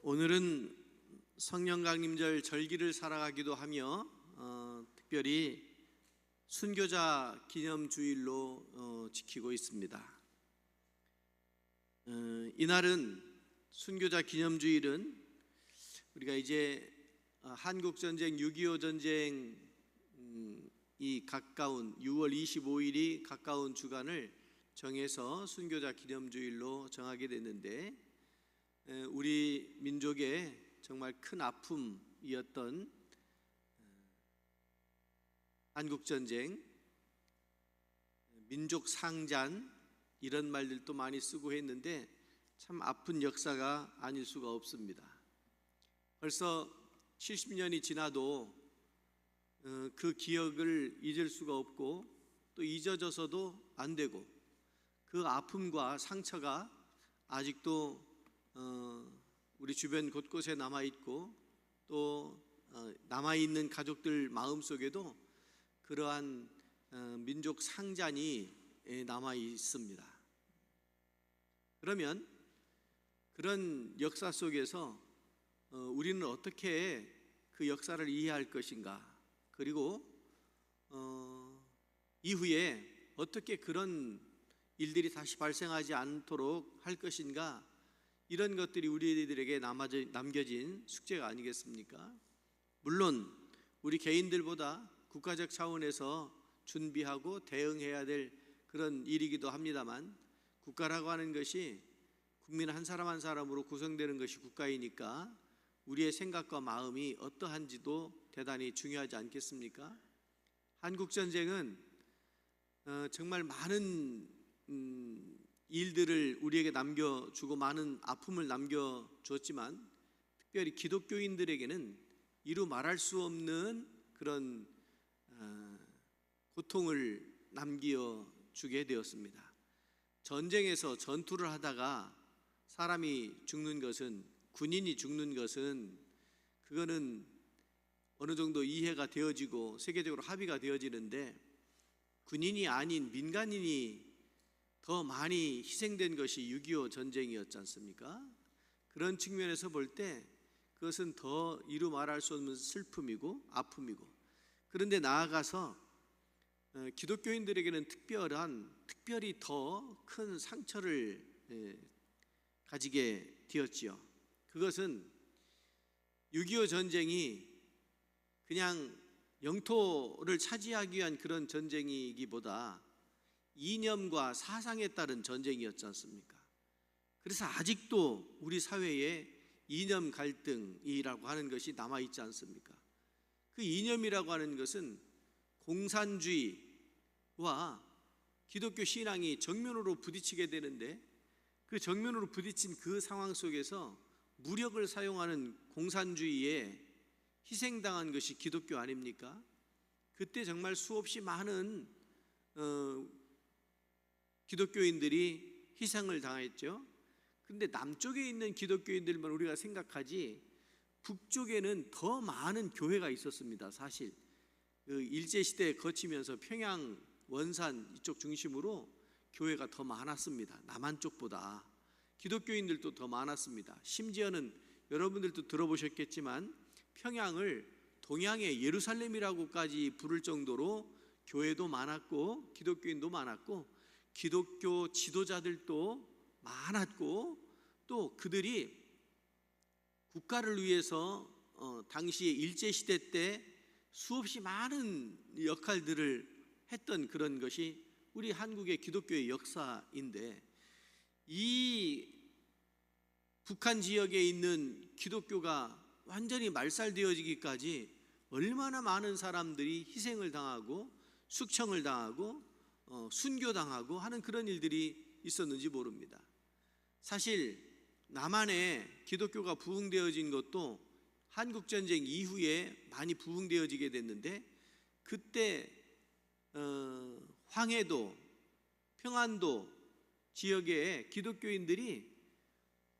오늘은 성령강림절 절기를 살아가기도 하며 특별히 순교자 기념주일로 지키고 있습니다. 이날은 순교자 기념주일은 우리가 이제 한국전쟁 6.25 전쟁이 가까운 6월 25일이 가까운 주간을 정해서 순교자 기념주일로 정하게 됐는데, 우리 민족의 정말 큰 아픔이었던 한국전쟁, 민족 상잔 이런 말들도 많이 쓰고 했는데 참 아픈 역사가 아닐 수가 없습니다. 벌써 70년이 지나도 그 기억을 잊을 수가 없고 또 잊어져서도 안 되고, 그 아픔과 상처가 아직도 우리 주변 곳곳에 남아있고 또 남아있는 가족들 마음속에도 그러한 민족 상잔이 남아있습니다. 그러면 그런 역사 속에서 우리는 어떻게 그 역사를 이해할 것인가, 그리고 이후에 어떻게 그런 일들이 다시 발생하지 않도록 할 것인가, 이런 것들이 우리들에게 남겨진 숙제가 아니겠습니까? 물론 우리 개인들보다 국가적 차원에서 준비하고 대응해야 될 그런 일이기도 합니다만, 국가라고 하는 것이 국민 한 사람 한 사람으로 구성되는 것이 국가이니까 우리의 생각과 마음이 어떠한지도 대단히 중요하지 않겠습니까? 한국전쟁은 정말 많은 일들을 우리에게 남겨주고 많은 아픔을 남겨줬지만, 특별히 기독교인들에게는 이루 말할 수 없는 그런 고통을 남겨주게 되었습니다. 전쟁에서 전투를 하다가 사람이 죽는 것은, 군인이 죽는 것은 그거는 어느 정도 이해가 되어지고 세계적으로 합의가 되어지는데, 군인이 아닌 민간인이 더 많이 희생된 것이 6.25 전쟁이었지 않습니까? 그런 측면에서 볼 때 그것은 더 이루 말할 수 없는 슬픔이고 아픔이고, 그런데 나아가서 기독교인들에게는 특별히 더 큰 상처를 가지게 되었지요. 그것은 6.25 전쟁이 그냥 영토를 차지하기 위한 그런 전쟁이기보다 이념과 사상에 따른 전쟁이었지 않습니까? 그래서 아직도 우리 사회에 이념 갈등이라고 하는 것이 남아있지 않습니까? 그 이념이라고 하는 것은 공산주의와 기독교 신앙이 정면으로 부딪히게 되는데, 그 정면으로 부딪힌 그 상황 속에서 무력을 사용하는 공산주의에 희생당한 것이 기독교 아닙니까? 그때 정말 수없이 많은 기독교인들이 희생을 당했죠. 그런데 남쪽에 있는 기독교인들만 우리가 생각하지, 북쪽에는 더 많은 교회가 있었습니다. 사실 일제시대 거치면서 평양, 원산 이쪽 중심으로 교회가 더 많았습니다. 남한 쪽보다 기독교인들도 더 많았습니다. 심지어는 여러분들도 들어보셨겠지만 평양을 동양의 예루살렘이라고까지 부를 정도로 교회도 많았고 기독교인도 많았고 기독교 지도자들도 많았고, 또 그들이 국가를 위해서 당시에 일제시대 때 수없이 많은 역할들을 했던 그런 것이 우리 한국의 기독교의 역사인데, 이 북한 지역에 있는 기독교가 완전히 말살되어지기까지 얼마나 많은 사람들이 희생을 당하고 숙청을 당하고 순교당하고 하는 그런 일들이 있었는지 모릅니다. 사실 남한에 기독교가 부흥되어진 것도 한국전쟁 이후에 많이 부흥되어지게 됐는데, 그때 황해도, 평안도 지역의 기독교인들이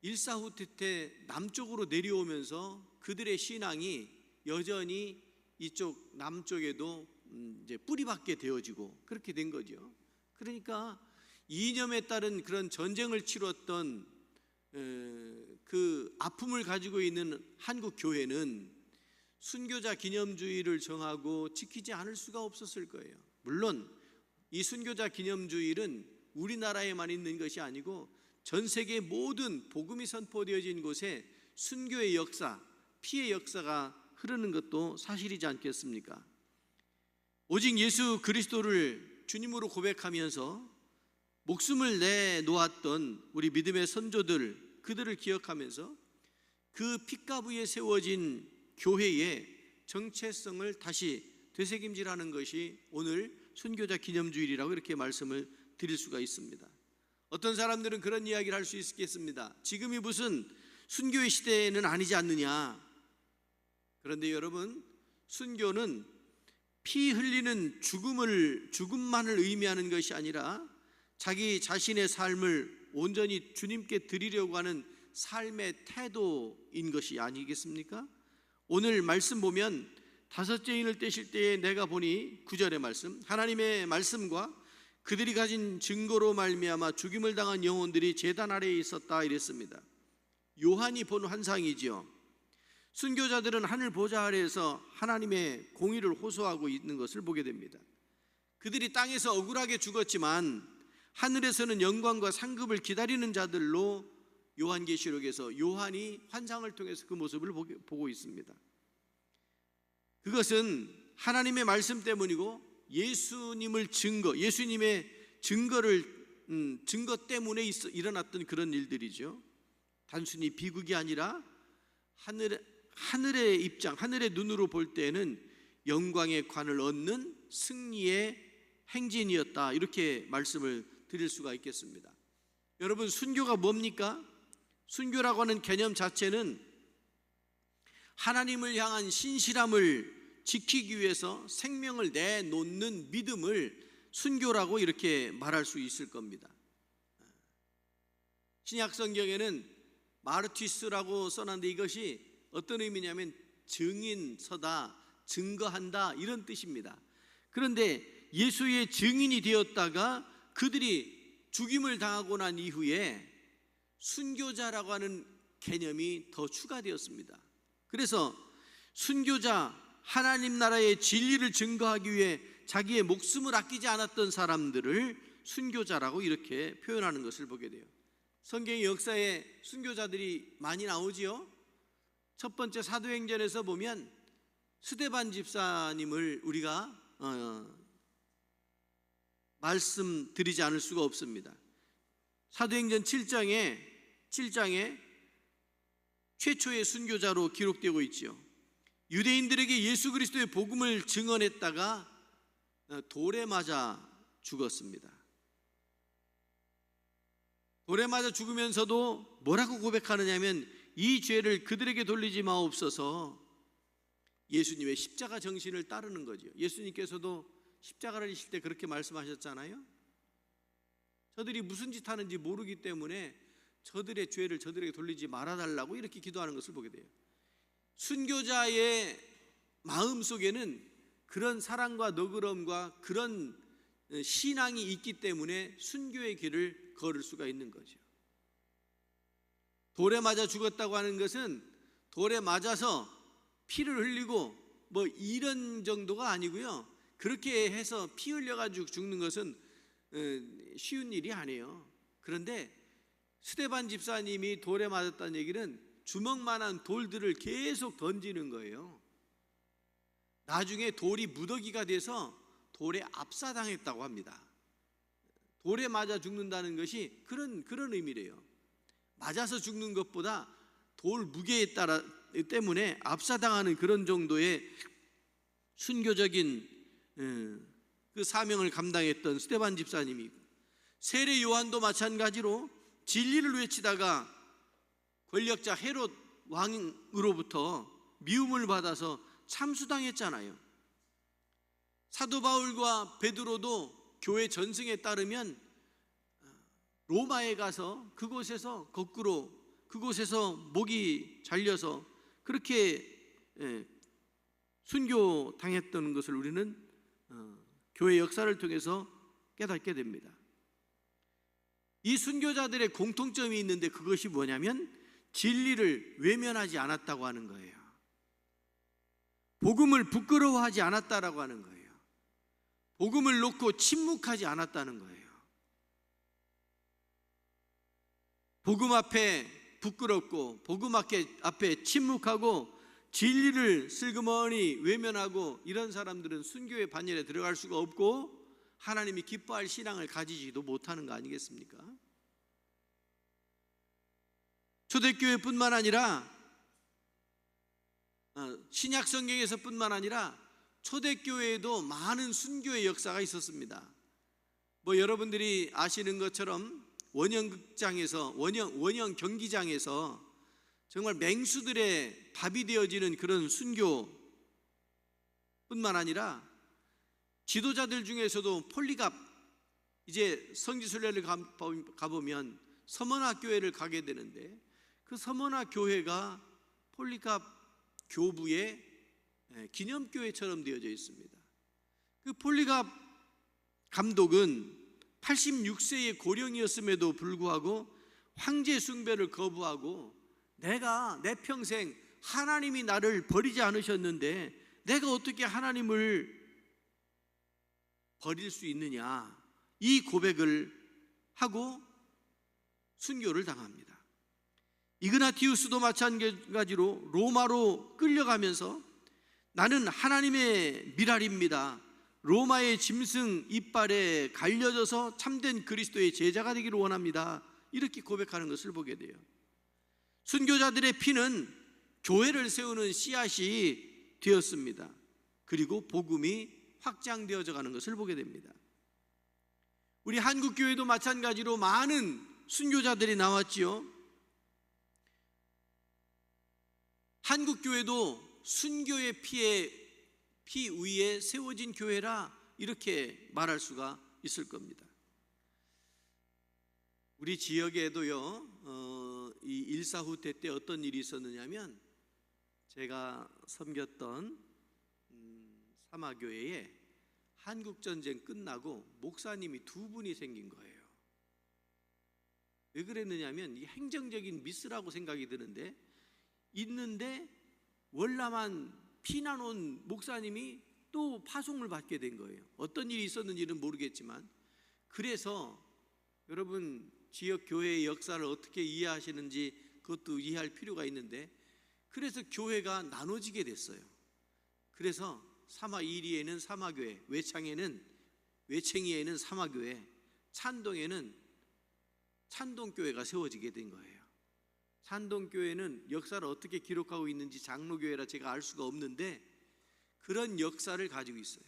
일사후퇴 남쪽으로 내려오면서 그들의 신앙이 여전히 이쪽 남쪽에도 이제 뿌리박게 되어지고 그렇게 된 거죠. 그러니까 이념에 따른 그런 전쟁을 치렀던 그 아픔을 가지고 있는 한국 교회는 순교자 기념주의를 정하고 지키지 않을 수가 없었을 거예요. 물론 이 순교자 기념주일은 우리나라에만 있는 것이 아니고 전 세계 모든 복음이 선포되어진 곳에 순교의 역사, 피의 역사가 흐르는 것도 사실이지 않겠습니까? 오직 예수 그리스도를 주님으로 고백하면서 목숨을 내놓았던 우리 믿음의 선조들, 그들을 기억하면서 그 핏값 위에 세워진 교회의 정체성을 다시 되새김질하는 것이 오늘 순교자 기념주일이라고 이렇게 말씀을 드릴 수가 있습니다. 어떤 사람들은 그런 이야기를 할 수 있겠습니다. 지금이 무슨 순교의 시대는 아니지 않느냐. 그런데 여러분, 순교는 피 흘리는 죽음만을 의미하는 것이 아니라 자기 자신의 삶을 온전히 주님께 드리려고 하는 삶의 태도인 것이 아니겠습니까? 오늘 말씀 보면 다섯째 인을 떼실 때에 내가 보니 9절의 말씀, 하나님의 말씀과 그들이 가진 증거로 말미암아 죽임을 당한 영혼들이 제단 아래에 있었다 이랬습니다. 요한이 본 환상이지요. 순교자들은 하늘 보좌 아래에서 하나님의 공의를 호소하고 있는 것을 보게 됩니다. 그들이 땅에서 억울하게 죽었지만 하늘에서는 영광과 상급을 기다리는 자들로 요한계시록에서 요한이 환상을 통해서 그 모습을 보고 있습니다. 그것은 하나님의 말씀 때문이고 예수님의 증거 때문에 일어났던 그런 일들이죠. 단순히 비극이 아니라 하늘의 입장, 하늘의 눈으로 볼 때는 영광의 관을 얻는 승리의 행진이었다, 이렇게 말씀을 드릴 수가 있겠습니다. 여러분, 순교가 뭡니까? 순교라고 하는 개념 자체는 하나님을 향한 신실함을 지키기 위해서 생명을 내놓는 믿음을 순교라고 이렇게 말할 수 있을 겁니다. 신약 성경에는 마르티스라고 써놨는데 이것이 어떤 의미냐면 증인서다, 증거한다, 이런 뜻입니다. 그런데 예수의 증인이 되었다가 그들이 죽임을 당하고 난 이후에 순교자라고 하는 개념이 더 추가되었습니다. 그래서 순교자, 하나님 나라의 진리를 증거하기 위해 자기의 목숨을 아끼지 않았던 사람들을 순교자라고 이렇게 표현하는 것을 보게 돼요. 성경의 역사에 순교자들이 많이 나오지요. 첫 번째 사도행전에서 보면 스데반 집사님을 우리가 말씀드리지 않을 수가 없습니다. 사도행전 7장에 최초의 순교자로 기록되고 있지요. 유대인들에게 예수 그리스도의 복음을 증언했다가 돌에 맞아 죽었습니다. 돌에 맞아 죽으면서도 뭐라고 고백하느냐면 이 죄를 그들에게 돌리지 마옵소서. 예수님의 십자가 정신을 따르는 거죠. 예수님께서도 십자가를 지실 때 그렇게 말씀하셨잖아요. 저들이 무슨 짓 하는지 모르기 때문에 저들의 죄를 저들에게 돌리지 말아달라고 이렇게 기도하는 것을 보게 돼요. 순교자의 마음 속에는 그런 사랑과 너그러움과 그런 신앙이 있기 때문에 순교의 길을 걸을 수가 있는 거죠. 돌에 맞아 죽었다고 하는 것은 돌에 맞아서 피를 흘리고 뭐 이런 정도가 아니고요. 그렇게 해서 피 흘려가지고 죽는 것은 쉬운 일이 아니에요. 그런데 스데반 집사님이 돌에 맞았다는 얘기는 주먹만한 돌들을 계속 던지는 거예요. 나중에 돌이 무더기가 돼서 돌에 압사당했다고 합니다. 돌에 맞아 죽는다는 것이 그런 의미래요. 맞아서 죽는 것보다 돌 무게에 따라 때문에 압사당하는 그런 정도의 순교적인 그 사명을 감당했던 스데반 집사님이고, 세례 요한도 마찬가지로 진리를 외치다가 권력자 헤롯 왕으로부터 미움을 받아서 참수당했잖아요. 사도 바울과 베드로도 교회 전승에 따르면 로마에 가서 그곳에서 거꾸로 그곳에서 목이 잘려서 그렇게 순교당했던 것을 우리는 교회 역사를 통해서 깨닫게 됩니다. 이 순교자들의 공통점이 있는데 그것이 뭐냐면 진리를 외면하지 않았다고 하는 거예요. 복음을 부끄러워하지 않았다라고 하는 거예요. 복음을 놓고 침묵하지 않았다는 거예요. 복음 앞에 부끄럽고 복음 앞에 침묵하고 진리를 슬그머니 외면하고 이런 사람들은 순교의 반열에 들어갈 수가 없고 하나님이 기뻐할 신앙을 가지지도 못하는 거 아니겠습니까? 초대교회뿐만 아니라 신약 성경에서뿐만 아니라 초대교회에도 많은 순교의 역사가 있었습니다. 여러분들이 아시는 것처럼 원형 경기장에서 정말 맹수들의 밥이 되어지는 그런 순교뿐만 아니라 지도자들 중에서도 폴리갑, 이제 성지순례를 가보면 서머나 교회를 가게 되는데 그 서머나 교회가 폴리갑 교부의 기념교회처럼 되어져 있습니다. 그 폴리갑 감독은 86세의 고령이었음에도 불구하고 황제 숭배를 거부하고 내가 내 평생 하나님이 나를 버리지 않으셨는데 내가 어떻게 하나님을 버릴 수 있느냐, 이 고백을 하고 순교를 당합니다. 이그나티우스도 마찬가지로 로마로 끌려가면서 나는 하나님의 미랄입니다, 로마의 짐승 이빨에 갈려져서 참된 그리스도의 제자가 되기를 원합니다, 이렇게 고백하는 것을 보게 돼요. 순교자들의 피는 교회를 세우는 씨앗이 되었습니다. 그리고 복음이 확장되어져 가는 것을 보게 됩니다. 우리 한국교회도 마찬가지로 많은 순교자들이 나왔지요. 한국교회도 순교의 피 위에 세워진 교회라 이렇게 말할 수가 있을 겁니다. 우리 지역에도요, 이 일사후 때 어떤 일이 있었느냐면 제가 섬겼던 사마교회에 한국전쟁 끝나고 목사님이 2분이 생긴 거예요. 왜 그랬느냐면 이 행정적인 미스라고 생각이 드는데 있는데 월남한 피난 온 목사님이 또 파송을 받게 된 거예요. 어떤 일이 있었는지는 모르겠지만, 그래서 여러분 지역 교회의 역사를 어떻게 이해하시는지 그것도 이해할 필요가 있는데, 그래서 교회가 나눠지게 됐어요. 그래서 사마 1위에는 사마교회, 외챙이에는 사마교회, 찬동에는 찬동교회가 세워지게 된 거예요. 찬동교회는 역사를 어떻게 기록하고 있는지 장로교회라 제가 알 수가 없는데 그런 역사를 가지고 있어요.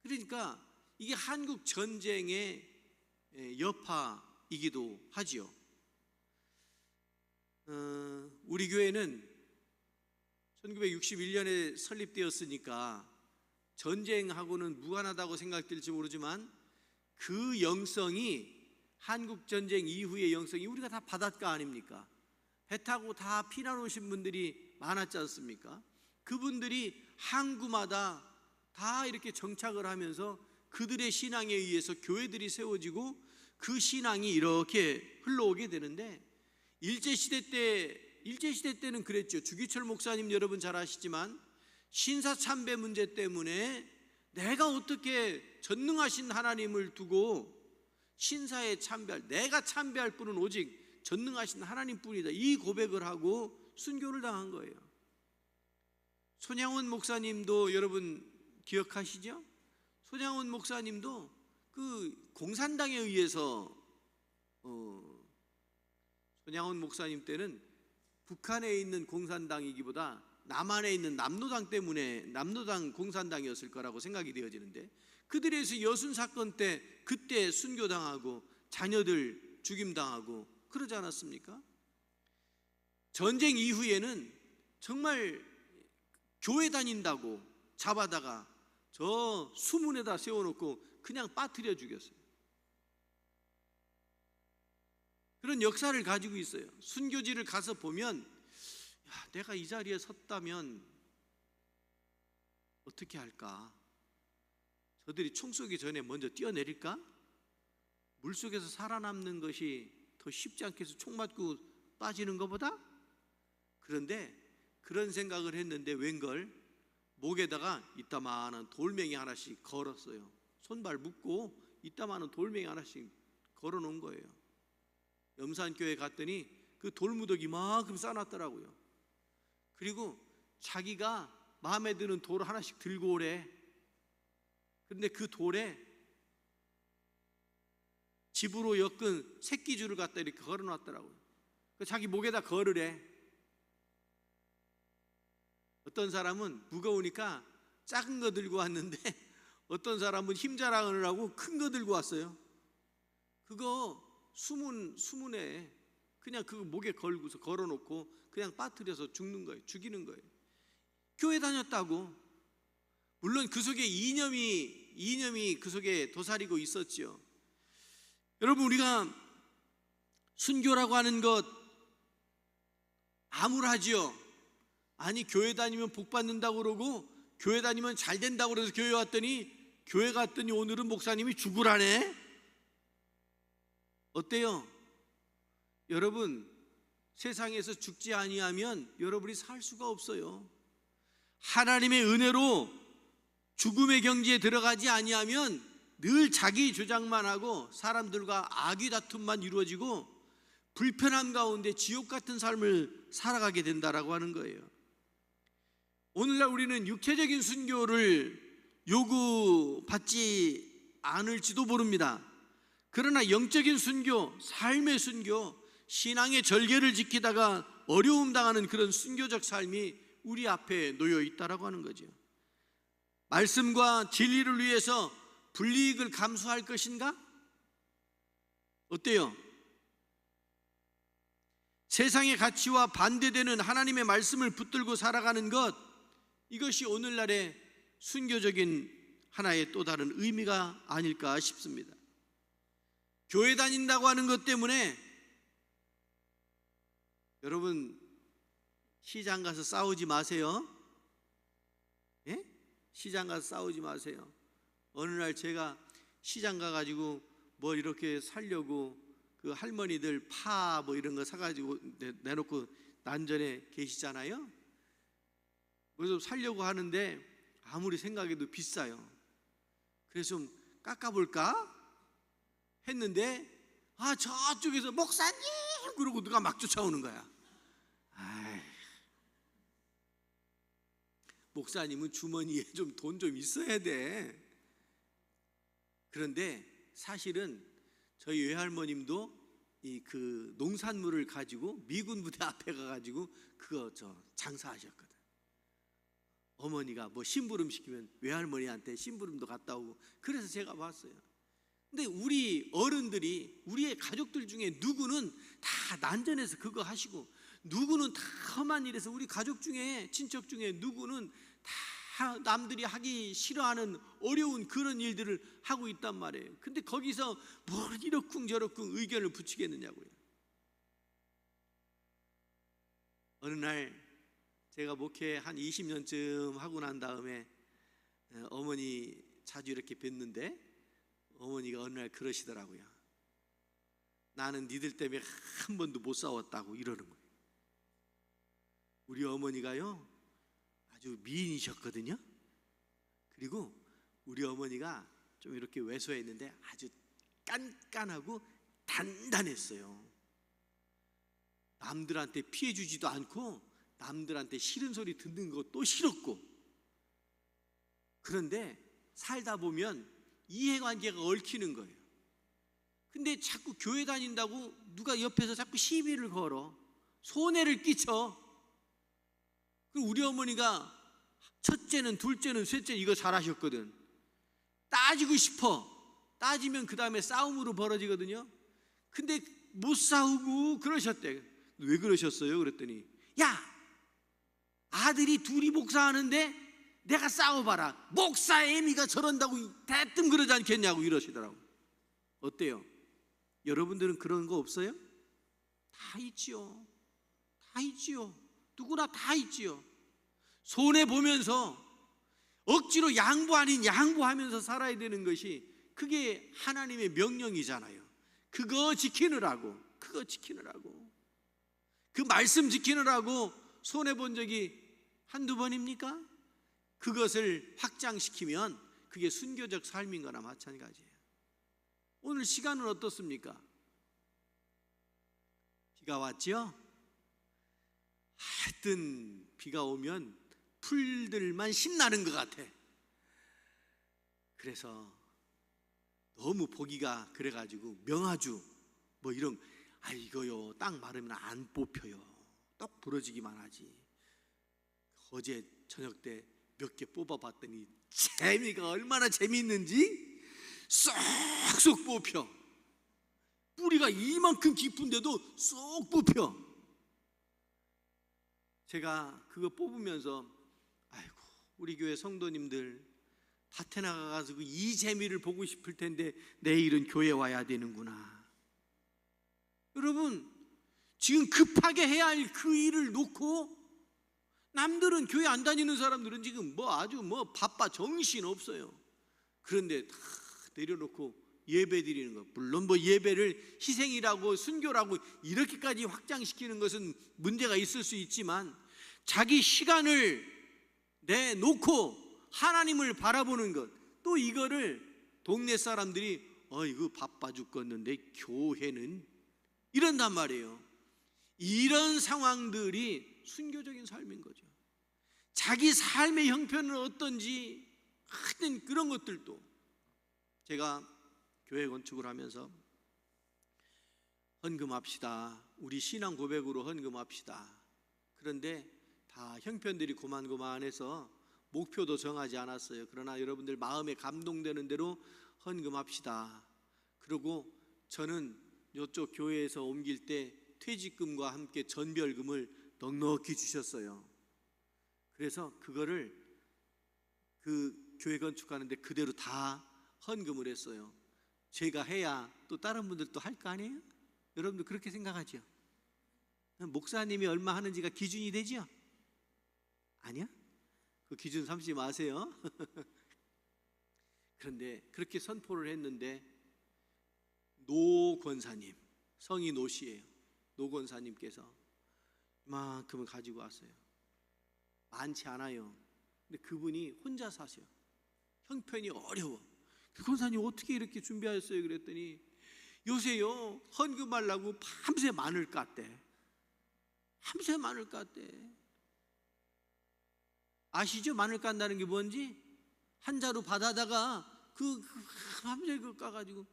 그러니까 이게 한국 전쟁의 여파이기도 하지요. 우리 교회는 1961년에 설립되었으니까 전쟁하고는 무관하다고 생각될지 모르지만 그 영성이 한국전쟁 이후의 영성이 우리가 다 바닷가 아닙니까? 배 타고 다 피난 오신 분들이 많았지 않습니까? 그분들이 항구마다 다 이렇게 정착을 하면서 그들의 신앙에 의해서 교회들이 세워지고 그 신앙이 이렇게 흘러오게 되는데, 일제시대 때는 그랬죠. 주기철 목사님 여러분 잘 아시지만 신사참배 문제 때문에 내가 어떻게 전능하신 하나님을 두고 신사에 참배할, 내가 참배할 분은 오직 전능하신 하나님뿐이다, 이 고백을 하고 순교를 당한 거예요. 손양원 목사님도 여러분 기억하시죠? 손양원 목사님도 그 공산당에 의해서 손양원 목사님 때는 북한에 있는 공산당이기보다 남한에 있는 남로당 때문에 남로당 공산당이었을 거라고 생각이 되어지는데, 그들에서 여순 사건 때 그때 순교당하고 자녀들 죽임당하고 그러지 않았습니까? 전쟁 이후에는 정말 교회 다닌다고 잡아다가 저 수문에다 세워놓고 그냥 빠뜨려 죽였어요. 그런 역사를 가지고 있어요. 순교지를 가서 보면 내가 이 자리에 섰다면 어떻게 할까? 저들이 총 쏘기 전에 먼저 뛰어내릴까? 물속에서 살아남는 것이 더 쉽지 않겠어? 총 맞고 빠지는 것보다? 그런데 그런 생각을 했는데 웬걸 목에다가 이따만한 돌멩이 하나씩 걸었어요. 손발 묶고 이따만한 돌멩이 하나씩 걸어놓은 거예요. 염산교회 갔더니 그 돌무더기 이만큼 쌓아놨더라고요. 그리고 자기가 마음에 드는 돌을 하나씩 들고 오래. 그런데 그 돌에 집으로 엮은 새끼줄을 갖다 이렇게 걸어놨더라고요. 자기 목에다 걸으래. 어떤 사람은 무거우니까 작은 거 들고 왔는데 어떤 사람은 힘 자랑하느라고 큰 거 들고 왔어요. 그거 수문에 그냥 그 목에 걸고서 걸어놓고 그냥 빠뜨려서 죽는 거예요. 죽이는 거예요. 교회 다녔다고. 물론 그 속에 이념이 그 속에 도사리고 있었죠. 여러분, 우리가 순교라고 하는 것 암울하지요. 아니, 교회 다니면 복 받는다고 그러고 교회 다니면 잘 된다고 그래서 교회 왔더니 교회 갔더니 오늘은 목사님이 죽으라네. 어때요? 여러분, 세상에서 죽지 아니하면 여러분이 살 수가 없어요. 하나님의 은혜로 죽음의 경지에 들어가지 아니하면 늘 자기 주장만 하고 사람들과 악의 다툼만 이루어지고 불편함 가운데 지옥 같은 삶을 살아가게 된다라고 하는 거예요. 오늘날 우리는 육체적인 순교를 요구받지 않을지도 모릅니다. 그러나 영적인 순교, 삶의 순교, 신앙의 절개를 지키다가 어려움 당하는 그런 순교적 삶이 우리 앞에 놓여 있다라고 하는 거죠. 말씀과 진리를 위해서 불이익을 감수할 것인가? 어때요? 세상의 가치와 반대되는 하나님의 말씀을 붙들고 살아가는 것, 이것이 오늘날의 순교적인 하나의 또 다른 의미가 아닐까 싶습니다. 교회 다닌다고 하는 것 때문에 여러분, 시장 가서 싸우지 마세요. 예? 시장 가서 싸우지 마세요. 어느 날 제가 시장 가가지고 뭘 이렇게 사려고 그 할머니들 파 뭐 이런 거 사가지고 내놓고 난전에 계시잖아요. 그래서 사려고 하는데 아무리 생각해도 비싸요. 그래서 좀 깎아볼까 했는데 저쪽에서 목사님 그러고 누가 막 쫓아오는 거야. 목사님은 주머니에 좀 돈 좀 있어야 돼. 그런데 사실은 저희 외할머님도 그 농산물을 가지고 미군 부대 앞에 가가지고 그거 장사하셨거든. 어머니가 뭐 심부름 시키면 외할머니한테 심부름도 갔다 오고. 그래서 제가 봤어요. 근데 우리 어른들이, 우리의 가족들 중에 누구는 다 난전해서 그거 하시고, 누구는 다 험한 일에서, 우리 가족 중에, 친척 중에 누구는 다 남들이 하기 싫어하는 어려운 그런 일들을 하고 있단 말이에요. 근데 거기서 뭘 이러쿵저러쿵 의견을 붙이겠느냐고요. 어느 날 제가 목회 한 20년쯤 하고 난 다음에 어머니 자주 이렇게 뵀는데 어머니가 어느 날 그러시더라고요. 나는 니들 때문에 한 번도 못 싸웠다고 이러는 거예요. 우리 어머니가요 아주 미인이셨거든요. 그리고 우리 어머니가 좀 이렇게 왜소했는데 아주 깐깐하고 단단했어요. 남들한테 피해 주지도 않고 남들한테 싫은 소리 듣는 것도 싫었고. 그런데 살다 보면 이해관계가 얽히는 거예요. 근데 자꾸 교회 다닌다고 누가 옆에서 자꾸 시비를 걸어, 손해를 끼쳐. 그리고 우리 어머니가 첫째는, 둘째는, 셋째는 이거 잘하셨거든. 따지고 싶어. 따지면 그 다음에 싸움으로 벌어지거든요. 근데 못 싸우고 그러셨대. 왜 그러셨어요? 그랬더니 야, 아들이 둘이 목사하는데 내가 싸워봐라. 목사 애미가 저런다고 대뜸 그러지 않겠냐고 이러시더라고. 어때요? 여러분들은 그런 거 없어요? 다 있지요. 다 있지요. 누구나 다 있지요. 손해보면서 억지로 양보 아닌 양보하면서 살아야 되는 것이, 그게 하나님의 명령이잖아요. 그거 지키느라고. 그 말씀 지키느라고 손해본 적이 한두 번입니까? 그것을 확장시키면 그게 순교적 삶인 거나 마찬가지예요. 오늘 시간은 어떻습니까? 비가 왔죠? 하여튼 비가 오면 풀들만 신나는 것 같아. 그래서 너무 보기가 그래가지고 명아주 뭐 이런, 이거요 딱 마르면 안 뽑혀요. 떡 부러지기만 하지. 어제 저녁 때 몇 개 뽑아봤더니 재미가 얼마나 재미있는지 쏙쏙 뽑혀. 뿌리가 이만큼 깊은데도 쏙 뽑혀. 제가 그거 뽑으면서 아이고, 우리 교회 성도님들 밭에 나가가지고 이 재미를 보고 싶을 텐데 내일은 교회 와야 되는구나. 여러분, 지금 급하게 해야 할 그 일을 놓고 남들은, 교회 안 다니는 사람들은 지금 아주 바빠 정신 없어요. 그런데 다 내려놓고 예배 드리는 것, 물론 예배를 희생이라고 순교라고 이렇게까지 확장시키는 것은 문제가 있을 수 있지만, 자기 시간을 내놓고 하나님을 바라보는 것, 또 이거를 동네 사람들이 이거 바빠 죽겠는데 교회는, 이런단 말이에요. 이런 상황들이 순교적인 삶인 거죠. 자기 삶의 형편은 어떤지 하여튼 그런 것들도. 제가 교회 건축을 하면서 헌금합시다, 우리 신앙 고백으로 헌금합시다. 그런데 다 형편들이 고만고만해서 목표도 정하지 않았어요. 그러나 여러분들 마음에 감동되는 대로 헌금합시다. 그리고 저는 이쪽 교회에서 옮길 때 퇴직금과 함께 전별금을 넉넉히 주셨어요. 그래서 그거를 그 교회 건축하는데 그대로 다 헌금을 했어요. 제가 해야 또 다른 분들도 할 거 아니에요? 여러분들 그렇게 생각하죠? 목사님이 얼마 하는지가 기준이 되죠? 아니야? 그 기준 삼지 마세요. 그런데 그렇게 선포를 했는데 노 권사님, 성이 노씨예요. 노 권사님께서 이만큼을 가지고 왔어요. 많지 않아요. 근데 그분이 혼자 사셔. 형편이 어려워. 그 권사님 어떻게 이렇게 준비하셨어요? 그랬더니 요새요 헌금하려고 밤새 마늘 깠대. 밤새 마늘 깠대. 아시죠? 마늘 깐다는 게 뭔지? 한 자루 받아다가 밤새 그거 까가지고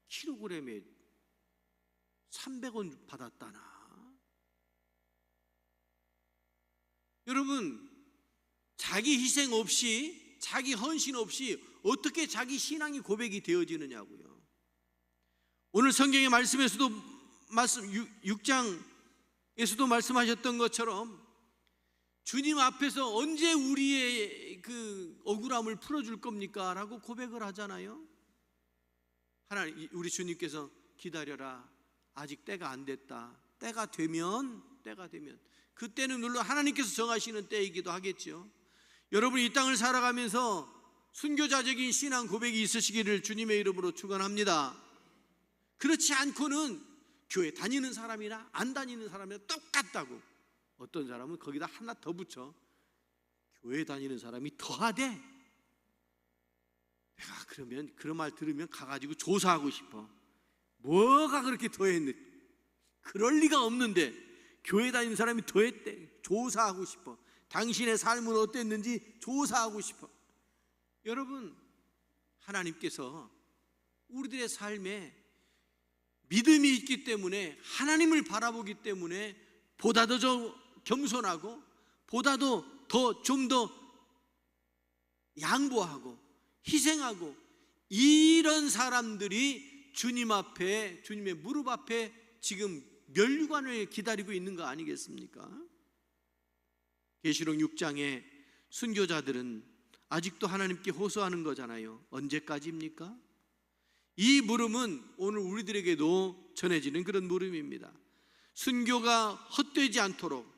킬로그램에 300원 받았다나. 여러분, 자기 희생 없이, 자기 헌신 없이 어떻게 자기 신앙이 고백이 되어지느냐고요. 오늘 성경의 말씀에서도 6장에서도 말씀하셨던 것처럼 주님 앞에서 언제 우리의 그 억울함을 풀어줄 겁니까? 라고 고백을 하잖아요. 하나님, 우리 주님께서 기다려라, 아직 때가 안 됐다. 때가 되면 그때는 물론 하나님께서 정하시는 때이기도 하겠죠. 여러분이 이 땅을 살아가면서 순교자적인 신앙 고백이 있으시기를 주님의 이름으로 축원합니다. 그렇지 않고는 교회 다니는 사람이나 안 다니는 사람이나 똑같다고. 어떤 사람은 거기다 하나 더 붙여, 교회 다니는 사람이 더하대. 내가 그러면 그런 말 들으면 가가지고 조사하고 싶어. 뭐가 그렇게 더했는데? 그럴 리가 없는데 교회 다니는 사람이 더했대. 조사하고 싶어. 당신의 삶은 어땠는지 조사하고 싶어. 여러분, 하나님께서 우리들의 삶에 믿음이 있기 때문에, 하나님을 바라보기 때문에 보다 더 겸손하고, 보다도 좀 더 양보하고 희생하고, 이런 사람들이 주님 앞에, 주님의 무릎 앞에 지금 면류관을 기다리고 있는 거 아니겠습니까? 계시록 6장에 순교자들은 아직도 하나님께 호소하는 거잖아요. 언제까지입니까? 이 물음은 오늘 우리들에게도 전해지는 그런 물음입니다. 순교가 헛되지 않도록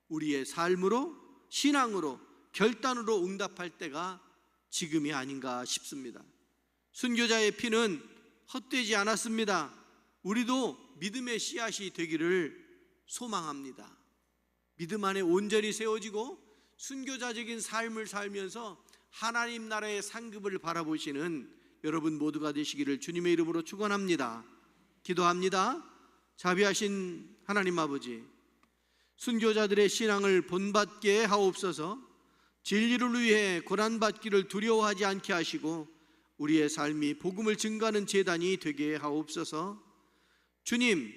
우리의 삶으로, 신앙으로, 결단으로 응답할 때가 지금이 아닌가 싶습니다. 순교자의 피는 헛되지 않았습니다. 우리도 믿음의 씨앗이 되기를 소망합니다. 믿음 안에 온전히 세워지고 순교자적인 삶을 살면서 하나님 나라의 상급을 바라보시는 여러분 모두가 되시기를 주님의 이름으로 축원합니다. 기도합니다. 자비하신 하나님 아버지, 순교자들의 신앙을 본받게 하옵소서. 진리를 위해 고난받기를 두려워하지 않게 하시고 우리의 삶이 복음을 증거하는 제단이 되게 하옵소서. 주님,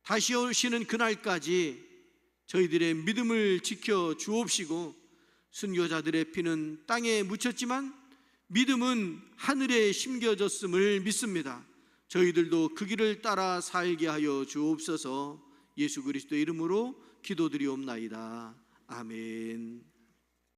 다시 오시는 그날까지 저희들의 믿음을 지켜 주옵시고, 순교자들의 피는 땅에 묻혔지만 믿음은 하늘에 심겨졌음을 믿습니다. 저희들도 그 길을 따라 살게 하여 주옵소서. 예수 그리스도의 이름으로 기도드리옵나이다. 아멘.